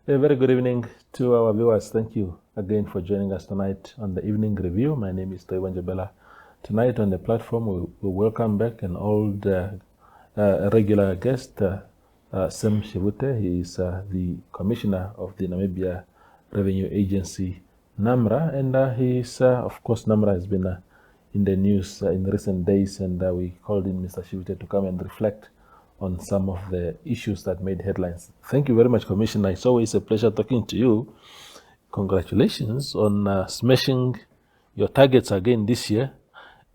A very good evening to our viewers. Thank you again for joining us tonight on the Evening Review. My name is Toivan Jabela. Tonight on the platform, we welcome back an old regular guest, Sam Shivute. He is the Commissioner of the Namibia Revenue Agency, NamRA, and he is, of course, NamRA has been in the news in recent days, and we called in Mr. Shivute to come and reflect on some of the issues that made headlines. Thank you very much, Commissioner. It's always a pleasure talking to you. Congratulations on smashing your targets again this year,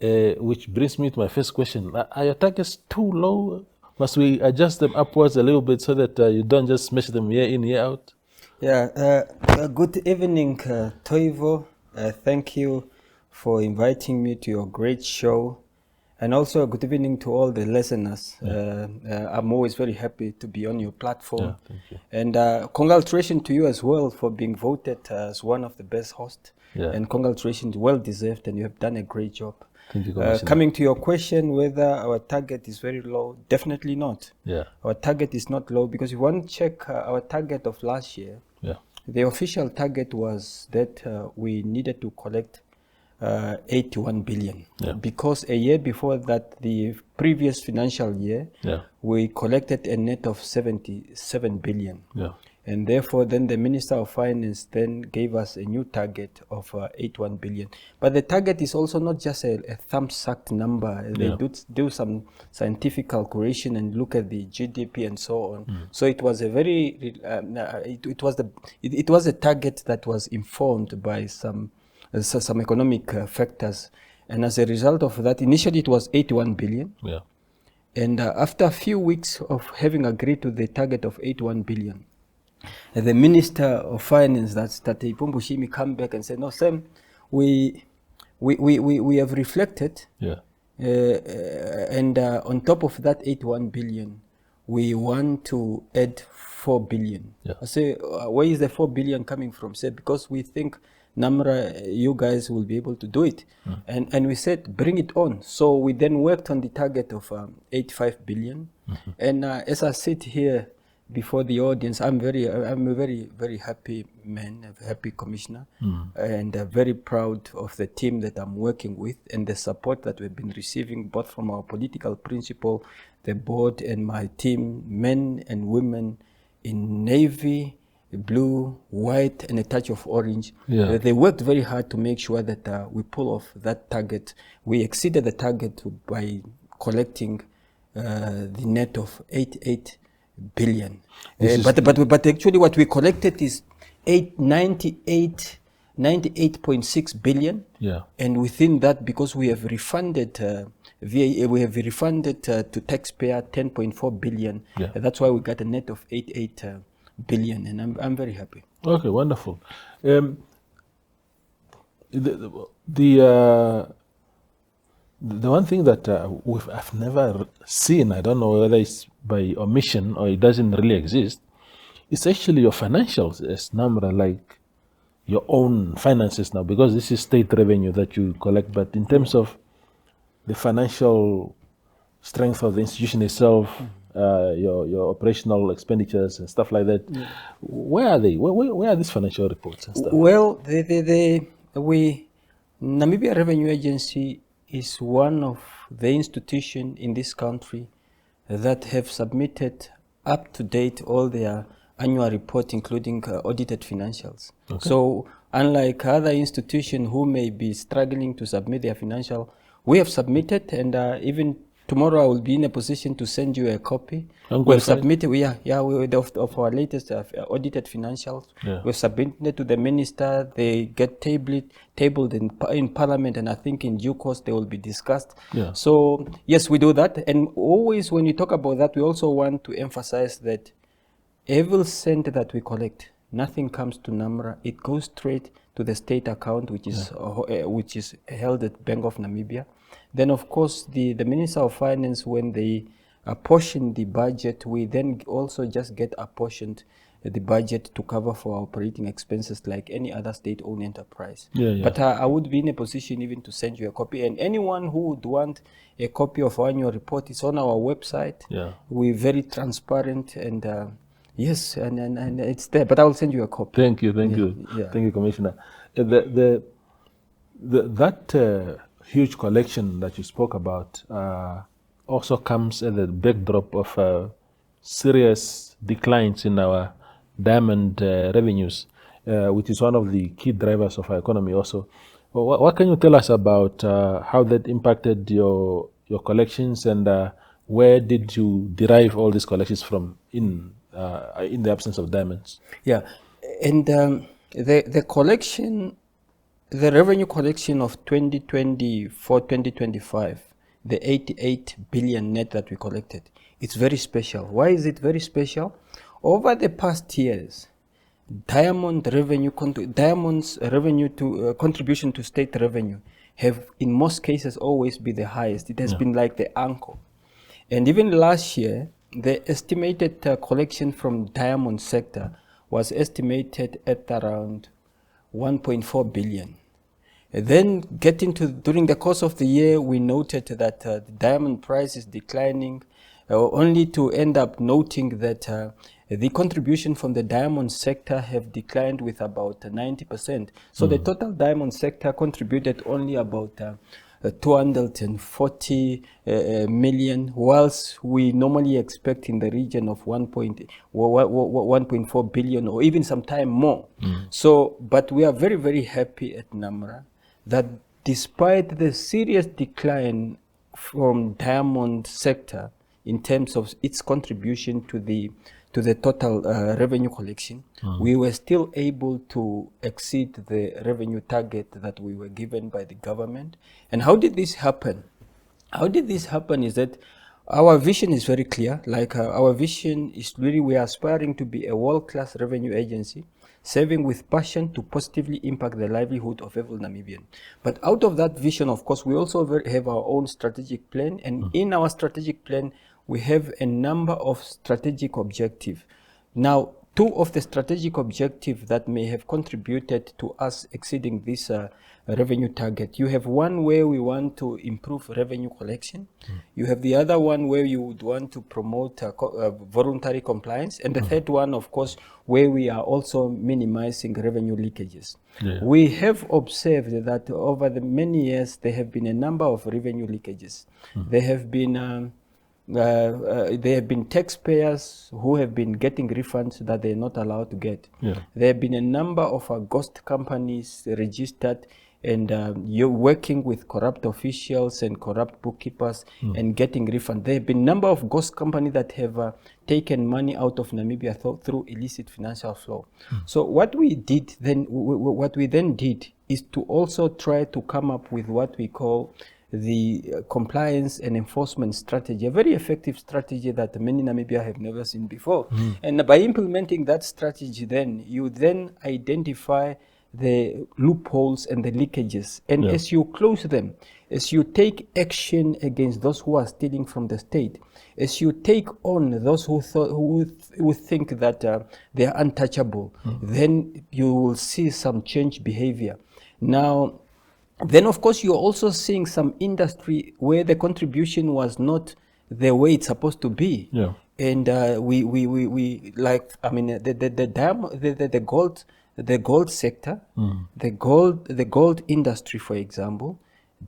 which brings me to my first question. Are your targets too low? Must we adjust them upwards a little bit so that you don't just smash them year in, year out? Yeah, good evening, Toivo. Thank you for inviting me to your great show. And also, good evening to all the listeners. Yeah. I'm always very happy to be on your platform. Yeah, thank you. And congratulations to you as well for being voted as one of the best hosts. Yeah. And congratulations, well deserved, and you have done a great job. Thank you, Commissioner. Coming to your question, whether our target is very low, definitely not. Yeah. Our target is not low because if you want to check our target of last year, the official target was that we needed to collect 81 billion. Yeah. Because a year before that, the previous financial year, we collected a net of 77 billion. Yeah. And therefore, then the Minister of Finance then gave us a new target of 81 billion. But the target is also not just a thumb-sucked number. They do some scientific calculation and look at the GDP and so on. So it was a very, it was a target that was informed by some economic factors. And as a result of that, initially it was 81 billion. Yeah. And after a few weeks of having agreed to the target of 81 billion, the Minister of Finance, that's Tate Pumbushimi, come back and say, no, Sam, we have reflected. Yeah. And on top of that 81 billion, we want to add 4 billion. Yeah. I say, where is the 4 billion coming from? Say, because we think NamRA, you guys will be able to do it. And we said, bring it on. So we then worked on the target of 85 billion. And as I sit here before the audience, I'm a very, very happy man, a happy commissioner, and very proud of the team that I'm working with and the support that we've been receiving both from our political principal, the board, and my team, men and women in navy, blue, white, and a touch of orange. Yeah. They worked very hard to make sure that we pull off that target. We exceeded the target by collecting the net of 88 billion. But actually what we collected is 98.6 billion. Yeah. And within that, because we have refunded to taxpayer 10.4 billion. Yeah. That's why we got a net of 88 billion, and I'm very happy. Okay, wonderful. The one thing that I've never seen, I don't know whether it's by omission or it doesn't really exist, it's actually your financials as NamRA, like your own finances now, because this is state revenue that you collect, but in terms of the financial strength of the institution itself, your operational expenditures and stuff like that, where are they? Where are these financial reports and stuff? Well, Namibia Revenue Agency is one of the institutions in this country that have submitted up to date all their annual report, including audited financials. Okay. So unlike other institutions who may be struggling to submit their financial, we have submitted, and even tomorrow I will be in a position to send you a copy. We've submitted, of our latest audited financials. Yeah. We've submitted to the minister. They get tabled in Parliament, and I think in due course they will be discussed. Yeah. So yes, we do that. And always when we talk about that, we also want to emphasize that every cent that we collect, nothing comes to NamRA. It goes straight to the state account, which is held at Bank of Namibia. Then, of course, the Minister of Finance, when they apportion the budget, we then also just get apportioned the budget to cover for our operating expenses like any other state-owned enterprise. But I would be in a position even to send you a copy. And anyone who would want a copy of our annual report, it's on our website. Yeah. We're very transparent, and Yes, and it's there, but I will send you a copy. Thank you, Yeah. thank you, Commissioner. That huge collection that you spoke about also comes at the backdrop of serious declines in our diamond revenues, which is one of the key drivers of our economy. Also, what can you tell us about how that impacted your collections, and where did you derive all these collections from in the absence of diamonds? Yeah, and the collection, the revenue collection of 2024-2025, the 88 billion net that we collected, it's very special. Why is it very special? Over the past years, diamonds revenue to contribution to state revenue have in most cases always been the highest. It has been like the anchor. And even last year, the estimated collection from diamond sector was estimated at around 1.4 billion. And then during the course of the year, we noted that the diamond price is declining, only to end up noting that the contribution from the diamond sector have declined with about 90%. So the total diamond sector contributed only about 240 million, whilst we normally expect in the region of 1.4 billion or even sometime more. So, but we are very, very happy at NamRA that despite the serious decline from diamond sector in terms of its contribution to the total revenue collection, we were still able to exceed the revenue target that we were given by the government. And how did this happen? How did this happen is that our vision is very clear. Like our vision is really, we are aspiring to be a world-class revenue agency, serving with passion to positively impact the livelihood of every Namibian. But out of that vision, of course, we also have our own strategic plan. And in our strategic plan, we have a number of strategic objectives. Now, two of the strategic objectives that may have contributed to us exceeding this revenue target. You have one where we want to improve revenue collection. You have the other one where you would want to promote voluntary compliance. And the third one, of course, where we are also minimizing revenue leakages. We have observed that over the many years, there have been a number of revenue leakages. There have been taxpayers who have been getting refunds that they're not allowed to get. There have been a number of ghost companies registered, and you're working with corrupt officials and corrupt bookkeepers and getting refunds. There have been a number of ghost companies that have taken money out of Namibia through illicit financial flow. So what we then did is to also try to come up with what we call the compliance and enforcement strategy, a very effective strategy that many Namibia have never seen before. And by implementing that strategy, then you identify the loopholes and the leakages. And as you close them, as you take action against those who are stealing from the state, as you take on those who think that they are untouchable, then you will see some change behavior. Now, then, of course, you're also seeing some industry where the contribution was not the way it's supposed to be. And we like, I mean, the gold sector, the gold industry, for example,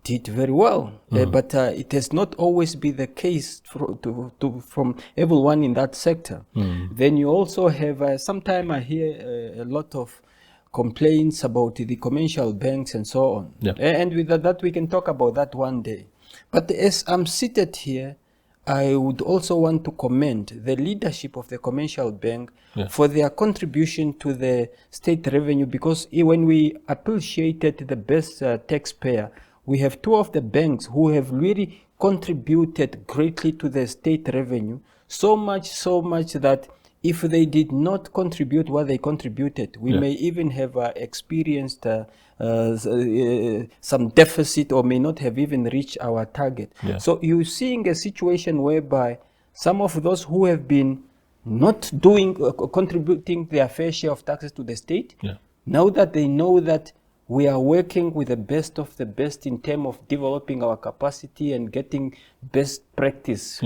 did very well. But it has not always been the case from everyone in that sector. Then you also have, sometimes I hear a lot of complaints about the commercial banks and so on. And with that, we can talk about that one day. But as I'm seated here, I would also want to commend the leadership of the commercial bank for their contribution to the state revenue, because when we appreciated the best taxpayer, we have two of the banks who have really contributed greatly to the state revenue, so much that if they did not contribute what they contributed, we may even have experienced some deficit, or may not have even reached our target. So you're seeing a situation whereby some of those who have been not contributing their fair share of taxes to the state, now that they know that we are working with the best of the best in terms of developing our capacity and getting best practice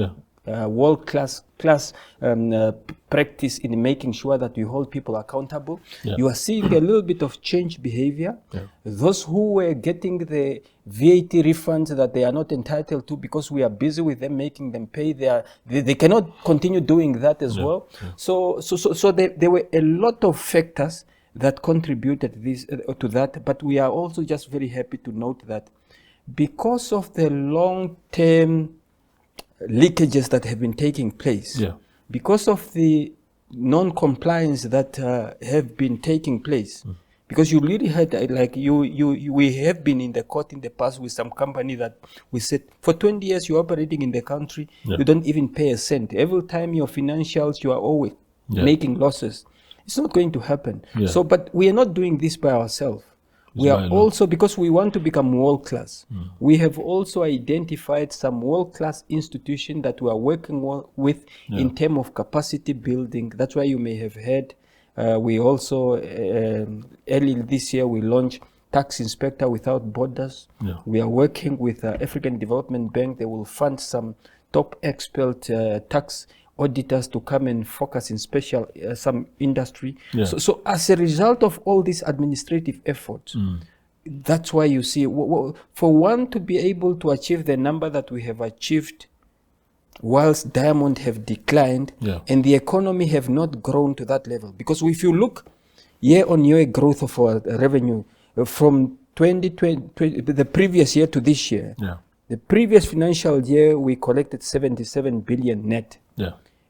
world-class practice in making sure that we hold people accountable. You are seeing a little bit of change behavior. Those who were getting the VAT refunds that they are not entitled to because we are busy with them making them pay, they cannot continue doing that as well. So there were a lot of factors that contributed to that, but we are also just very happy to note that because of the long-term leakages that have been taking place, because of the non-compliance that have been taking place, because you really had, we have been in the court in the past with some company that we said, for 20 years you're operating in the country, you don't even pay a cent. Every time your financials, you are always making losses. It's not going to happen. So, but we are not doing this by ourselves. We are also, because we want to become world-class, we have also identified some world-class institutions that we are working with in terms of capacity building. That's why you may have heard, we also, early this year, we launched Tax Inspector Without Borders. We are working with African Development Bank. They will fund some top expert tax auditors to come and focus in special some industry. So as a result of all these administrative efforts, that's why you see, for one to be able to achieve the number that we have achieved whilst diamond have declined and the economy have not grown to that level. Because if you look year-on-year growth of our revenue from 2020, the previous year to this year, the previous financial year we collected 77 billion net.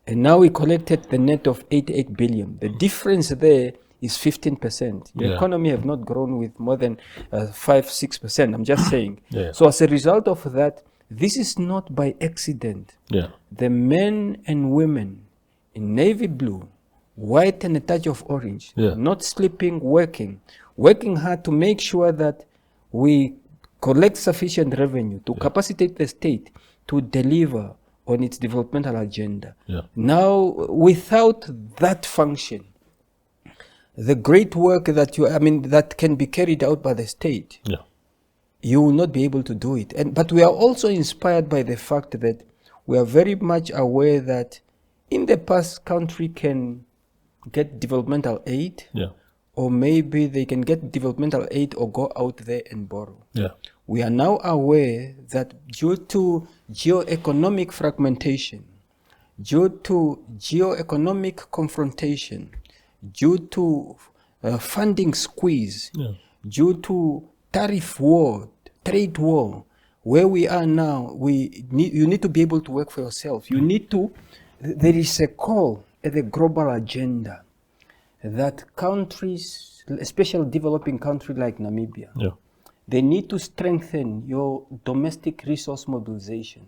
And now we collected the net of 88 billion. The difference there is 15%. The economy have not grown with more than 5-6%. I'm just saying. So as a result of that, this is not by accident. The men and women in navy blue, white and a touch of orange, not sleeping, working hard to make sure that we collect sufficient revenue to capacitate the state to deliver on its developmental agenda. Now, without that function, the great work that that can be carried out by the state, you will not be able to do it. But we are also inspired by the fact that we are very much aware that in the past, country can get developmental aid, or maybe they can get developmental aid or go out there and borrow. We are now aware that due to geo-economic fragmentation, due to geo-economic confrontation, due to funding squeeze, due to tariff war, trade war, where we are now, you need to be able to work for yourself. You need to, there is a call at the global agenda that countries, especially developing countries like Namibia, they need to strengthen your domestic resource mobilization.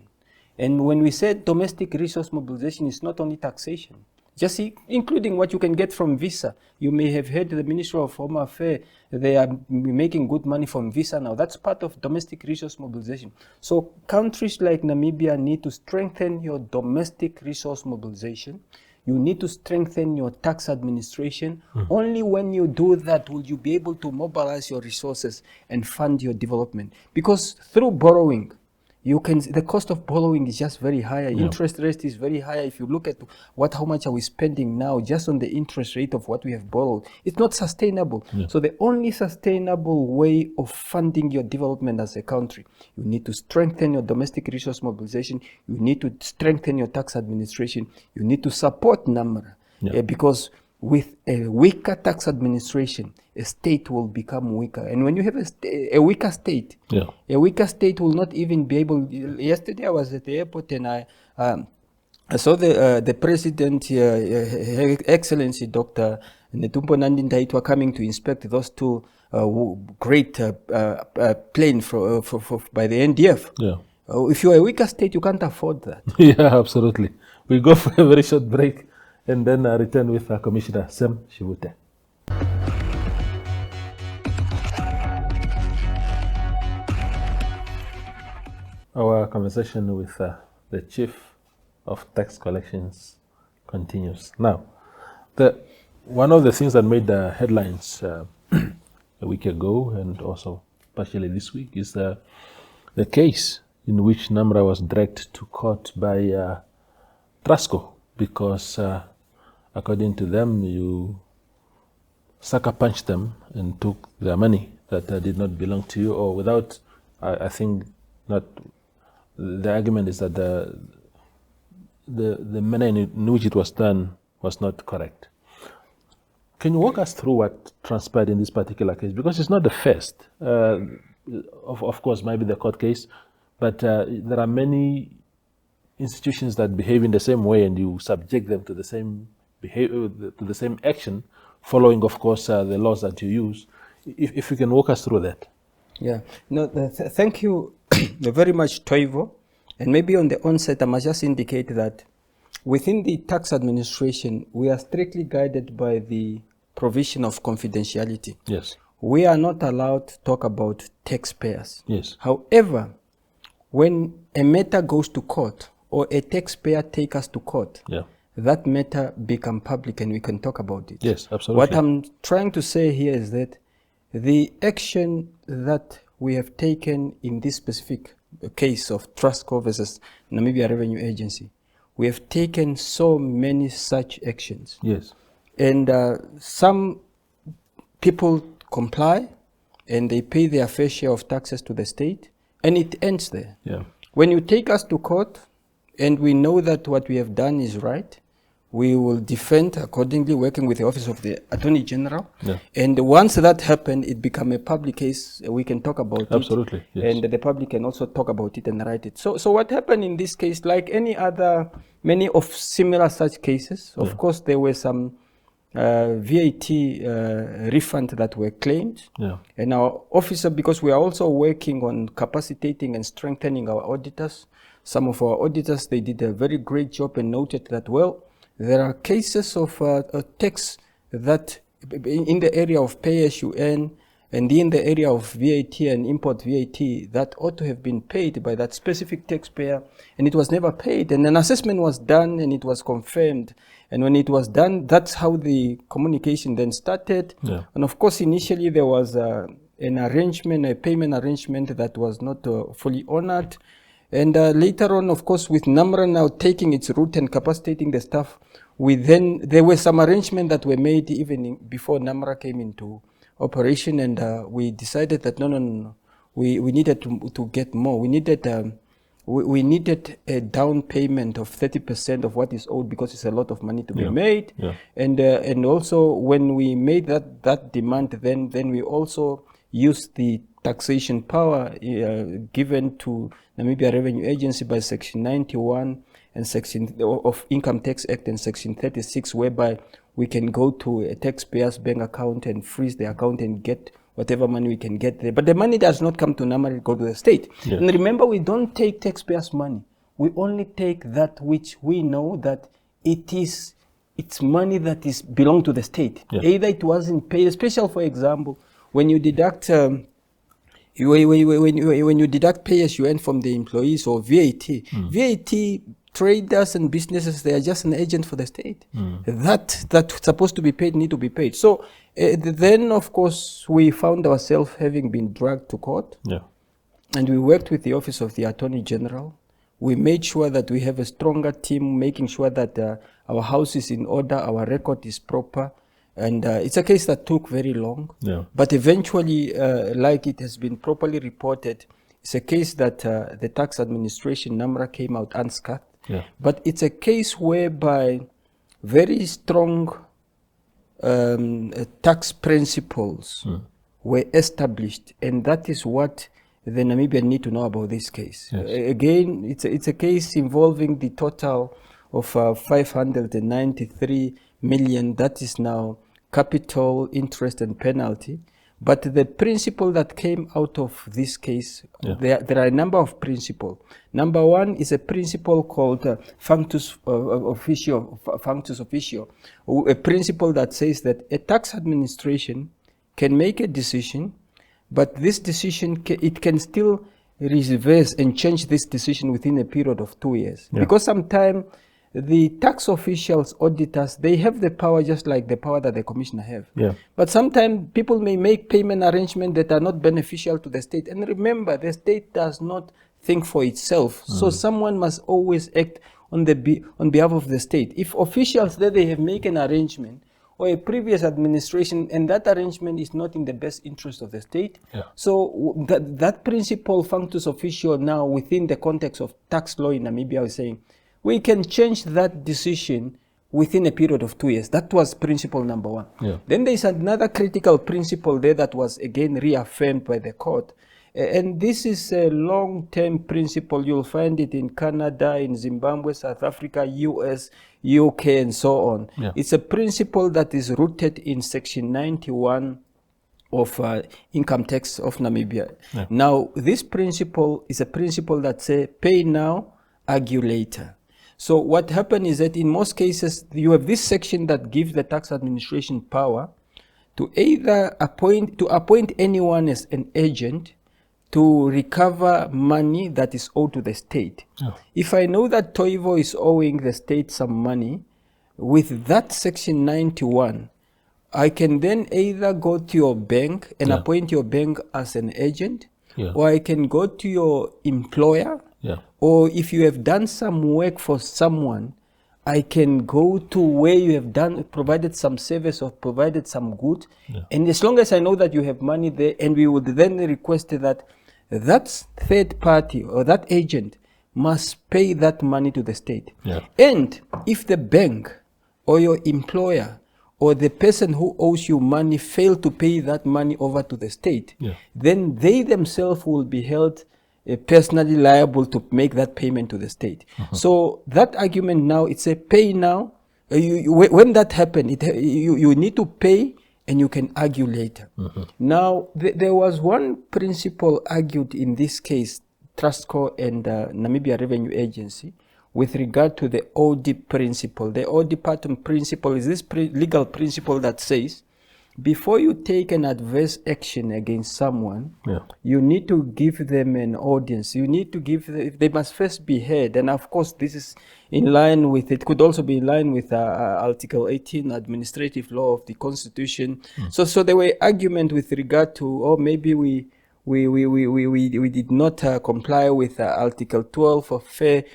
And when we say domestic resource mobilization, it's not only taxation, just including what you can get from visa. You may have heard the Ministry of Home Affairs, they are making good money from visa now. That's part of domestic resource mobilization. So countries like Namibia need to strengthen your domestic resource mobilization. You need to strengthen your tax administration. Only when you do that will you be able to mobilize your resources and fund your development. Because through borrowing, the cost of borrowing is just very high. Interest rate is very high. If you look at how much are we spending now just on the interest rate of what we have borrowed, it's not sustainable. So the only sustainable way of funding your development as a country, you need to strengthen your domestic resource mobilization. You need to strengthen your tax administration. You need to support NamRA, because with a weaker tax administration, a state will become weaker. And when you have a weaker state, a weaker state will not even be able. Yesterday I was at the airport and I saw the president, Her Excellency Dr. Netumbo Nandi-Ndaitwah, coming to inspect those two great planes by the NDF. If you are a weaker state, you can't afford that. Absolutely. We go for a very short break and then return with Commissioner Sam Shivute. Our conversation with the Chief of Tax Collections continues. Now, one of the things that made the headlines a week ago and also partially this week is the case in which NamRA was dragged to court by Trustco, because according to them, you sucker punched them and took their money that did not belong to you, or without, I think, not. The argument is that the manner in which it was done was not correct. Can you walk us through what transpired in this particular case? Because it's not the first. Of course, maybe the court case, but there are many institutions that behave in the same way, and you subject them to the same behavior, to the same action, following, of course, the laws that you use. If you can walk us through that. Yeah. No. Thank you very much, Toivo. And maybe on the onset, I must just indicate that within the tax administration, we are strictly guided by the provision of confidentiality. Yes. We are not allowed to talk about taxpayers. Yes. However, when a matter goes to court or a taxpayer takes us to court, yeah, that matter become public and we can talk about it. Yes, absolutely. What I'm trying to say here is that the action that we have taken in this specific case of Trustco versus Namibia Revenue Agency, we have taken so many such actions. Yes. And some people comply and they pay their fair share of taxes to the state, and it ends there. Yeah. When you take us to court and we know that what we have done is right, we will defend accordingly, working with the Office of the Attorney General. Yeah. And once that happened, it become a public case. We can talk about it. Absolutely. Yes. And the public can also talk about it and write it. So what happened in this case, like any other, many of similar such cases, of course, there were some VAT refund that were claimed. Yeah. And our officer, because we are also working on capacitating and strengthening our auditors, some of our auditors, they did a very great job and noted that, well, there are cases of tax that in the area of pay as you earn and in the area of VAT and import VAT that ought to have been paid by that specific taxpayer, and it was never paid. And an assessment was done and it was confirmed. And when it was done, that's how the communication then started. Yeah. And of course, initially there was an arrangement, a payment arrangement that was not fully honored. And later on, of course, with NamRA now taking its route and capacitating the staff, there were some arrangements that were made even before NamRA came into operation, and we decided that no, we needed to get more. We needed a down payment of 30% of what is owed, because it's a lot of money to be made. Yeah. And also when we made that demand, then we also used the taxation power given to Namibia Revenue Agency by Section 91 and Section of Income Tax Act and Section 36, whereby we can go to a taxpayer's bank account and freeze the account and get whatever money we can get there. But the money does not come to NamRA, it goes to the state. Yeah. And remember, we don't take taxpayers' money. We only take that which we know that it's money that is belong to the state. Yeah. Either it wasn't paid, especially for example, when you deduct when you deduct pay as you earn from the employees or VAT, VAT traders and businesses, they are just an agent for the state. That's supposed to be paid need to be paid. So then, of course, we found ourselves having been dragged to court. Yeah. And we worked with the Office of the Attorney General. We made sure that we have a stronger team, making sure that our house is in order, our record is proper. And it's a case that took very long. Yeah. But eventually, like it has been properly reported, it's a case that the tax administration, NamRA, came out unscathed. Yeah. But it's a case whereby very strong tax principles were established, and that is what the Namibian need to know about this case. Yes. Again, it's a case involving the total of 593 million. That is now capital, interest, and penalty. But the principle that came out of this case, there are a number of principles. Number one is a principle called functus officio, a principle that says that a tax administration can make a decision, but this decision, it can still reverse and change this decision within a period of 2 years. Yeah. Because sometimes the tax officials, auditors, they have the power just like the power that the commissioner have. Yeah. But sometimes people may make payment arrangements that are not beneficial to the state. And remember, the state does not think for itself. So someone must always act on behalf of the state. If officials there, they have made an arrangement or a previous administration, and that arrangement is not in the best interest of the state. Yeah. So that principle, functus officio, now within the context of tax law in Namibia, is saying we can change that decision within a period of 2 years. That was principle number one. Yeah. Then there is another critical principle there that was again reaffirmed by the court. And this is a long-term principle. You'll find it in Canada, in Zimbabwe, South Africa, US, UK, and so on. Yeah. It's a principle that is rooted in Section 91 of income tax of Namibia. Yeah. Now, this principle is a principle that says pay now, argue later. So what happened is that in most cases, you have this section that gives the tax administration power to either appoint anyone as an agent to recover money that is owed to the state. Yeah. If I know that Toivo is owing the state some money, with that section 91, I can then either go to your bank and appoint your bank as an agent, or I can go to your employer, or if you have done some work for someone, I can go to where you have provided some service or provided some good, and as long as I know that you have money there, and we would then request that third party or that agent must pay that money to the state. And if the bank or your employer or the person who owes you money fail to pay that money over to the state, then they themselves will be held personally liable to make that payment to the state. So that argument now, it's a pay now. When that happens, you need to pay and you can argue later. Now, there was one principle argued in this case, Trustco and Namibia Revenue Agency, with regard to the OD principle. The OD pattern principle is this legal principle that says, before you take an adverse action against someone, you need to give them an audience. You need to they must first be heard. And of course, this is in line with, it could also be in line with Article 18, administrative law of the Constitution. So there were arguments with regard to, oh, maybe we did not comply with Article 12 of fair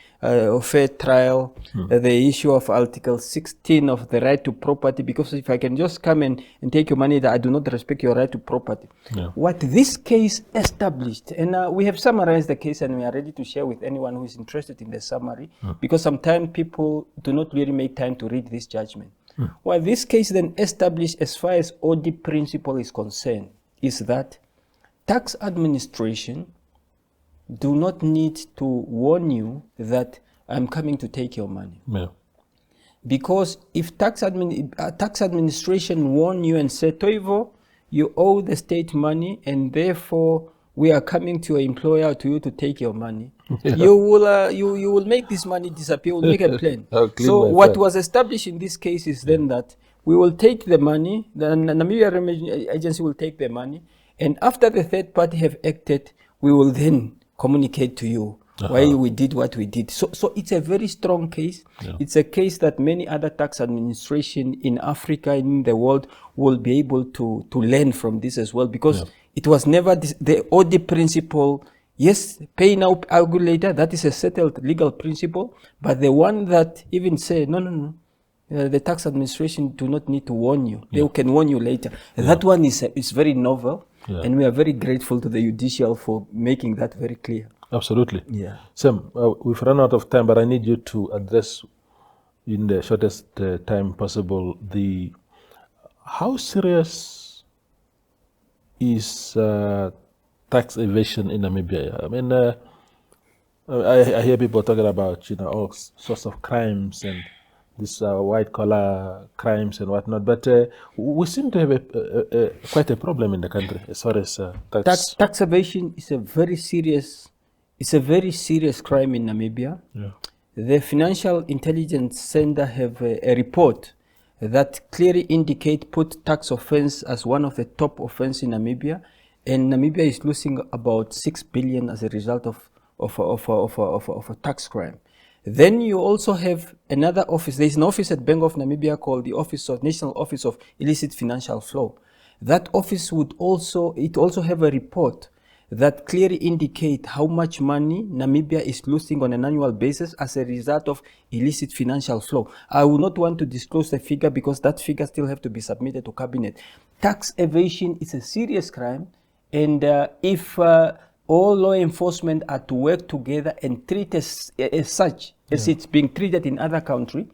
trial, the issue of Article 16 of the right to property, because if I can just come and take your money, that I do not respect your right to property. What this case established, and we have summarized the case and we are ready to share with anyone who is interested in the summary, because sometimes people do not really make time to read this judgment. What this case then established as far as OD principle is concerned is that tax administration do not need to warn you that I'm coming to take your money. Because if tax administration warn you and say, Toivo, you owe the state money and therefore we are coming to your employer to you to take your money, you will make this money disappear, will make a plan. So what was established in this case is then that we will take the money, the Namibia Revenue Agency will take the money, and after the third party have acted, we will then communicate to you why we did what we did. So it's a very strong case. It's a case that many other tax administration in Africa, in the world, will be able to learn from this as well, because it was never the OD principle. Yes, pay now, argue later, that is a settled legal principle, but the one that even say, no, the tax administration do not need to warn you. They can warn you later. That one is very novel. And we are very grateful to the judicial for making that very clear. Absolutely. Sam, we've run out of time, but I need you to address in the shortest time possible how serious is tax evasion in Namibia? I mean, I hear people talking about all sorts of crimes and these white-collar crimes and whatnot, but we seem to have quite a problem in the country as far as tax evasion is a very serious crime in Namibia. The Financial Intelligence Center have a report that clearly put tax offense as one of the top offense in Namibia, and Namibia is losing about 6 billion as a result of a tax crime. Then you also have another office. There is an office at Bank of Namibia called the National Office of Illicit Financial Flow. That office would also have a report that clearly indicate how much money Namibia is losing on an annual basis as a result of illicit financial flow. I will not want to disclose the figure because that figure still have to be submitted to cabinet. Tax evasion is a serious crime, and if all law enforcement are to work together and treat as such as it's being treated in other countries,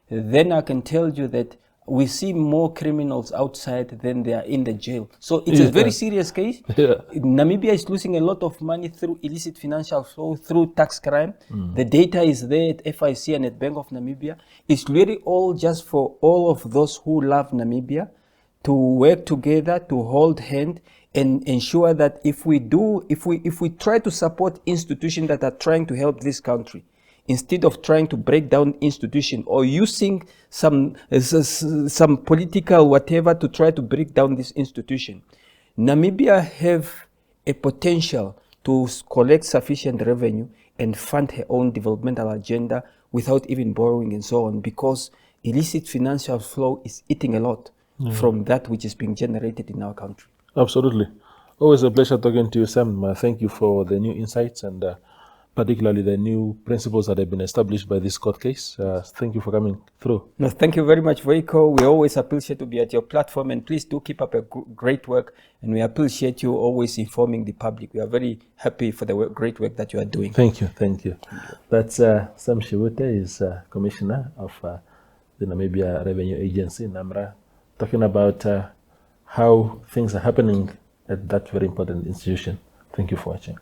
then I can tell you that we see more criminals outside than they are in the jail. So it's a very serious case. Namibia is losing a lot of money through illicit financial flow, through tax crime. The data is there at FIC and at Bank of Namibia. It's really all just for all of those who love Namibia to work together, to hold hand, and ensure that if we try to support institutions that are trying to help this country, instead of trying to break down institution or using some political whatever to try to break down this institution, Namibia have a potential to collect sufficient revenue and fund her own developmental agenda without even borrowing and so on, because illicit financial flow is eating a lot from that which is being generated in our country. Absolutely. Always a pleasure talking to you, Sam. Thank you for the new insights and particularly the new principles that have been established by this court case. Thank you for coming through. No, thank you very much, Voiko. We always appreciate to be at your platform, and please do keep up a great work, and we appreciate you always informing the public. We are very happy for the great work that you are doing. Thank you. Thank you. That's Sam Shivute, is Commissioner of the Namibia Revenue Agency, NamRA, talking about how things are happening at that very important institution. Thank you for watching.